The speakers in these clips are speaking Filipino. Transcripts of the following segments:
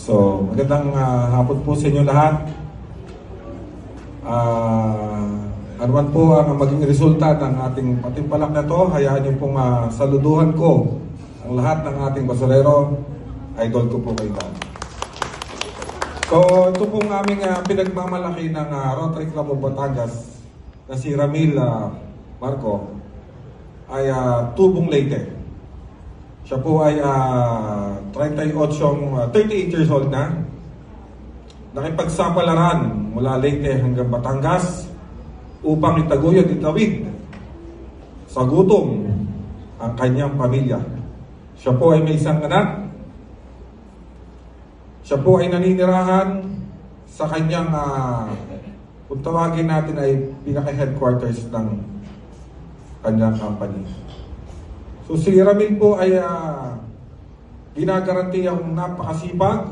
So, magandang hapon po sa inyo lahat. Ano man po ang maging resulta ng ating patimpalak na to, hayaan niyo pong saluduhan ko ang lahat ng ating basurero. Idol ko po kayo lahat. So, ito pong aming pinagmamalaki ng Rotary Club of Batangas na si Ramil Marco ay tubong Leyte. Siya po ay 38 years old na. Nakipagsapalaran mula Leyte hanggang Batangas upang itaguyod, itawid sa gutom ang kanyang pamilya. Siya po ay may isang anak. Siya po ay naninirahan sa kanyang, kung tawagin natin ay pinaka-headquarters ng kanyang company. So si Ramil po ay ginagaranti ang napakasipag,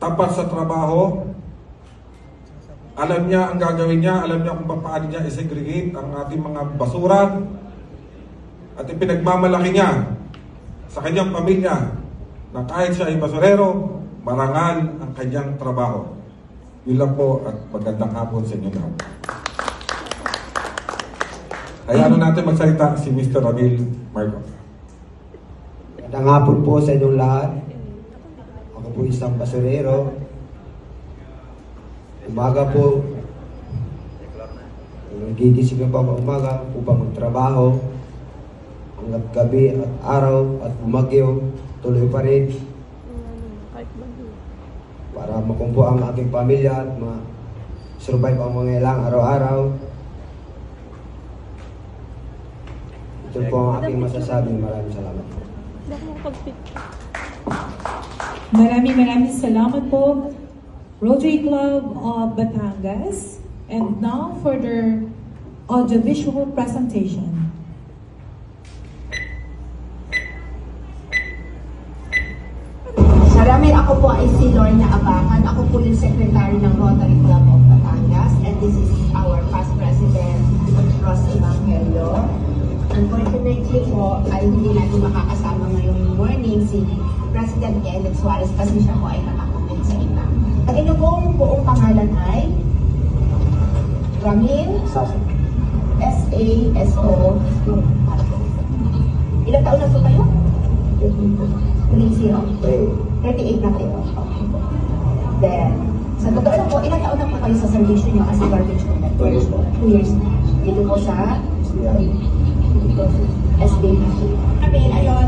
tapat sa trabaho. Alam niya ang gagawin niya, alam niya kung paano niya i-segregate ang ating mga basura at ipinagmamalaki niya sa kanyang pamilya na kahit siya ay basurero, marangal ang kanyang trabaho. Yun lang po at magandang hapon sa inyo lahat. Hayaan natin magsalita si Mr. Ramil Marco. Magandang hapon po sa inyong lahat. Ako po isang basurero. Umaga po, nagigising pa ako umaga upang magtrabaho. Hanggat gabi at araw at bumagyo, tuloy pa rin. Para makumpo ang aking pamilya at ma-survive ang mga ilang araw-araw. Ito po ang aking masasabing. Maraming salamat po. Maraming salamat po, Rotary Club of Batangas. And now for their audiovisual presentation. Maraming ako po ay si Lorna Abacan. Ako po yung Secretary ng Rotary Club of Batangas. And this is our past President, Ross Evangelio. Unfortunately po, ay hindi natin makakasama ngayong morning si President Kenneth Suarez kasi siya po ay nakakulit sa iba. Ang inyong buong pangalan ay Ramil S.A.S.O. Ilang taon na po kayo? 30. 38 na kayo. Then, sa totoo na po, ilang taon na po kayo sa servisyo nyo as a garbage collector? 2 years na. Dito po sa SBB. Ramil, ayun,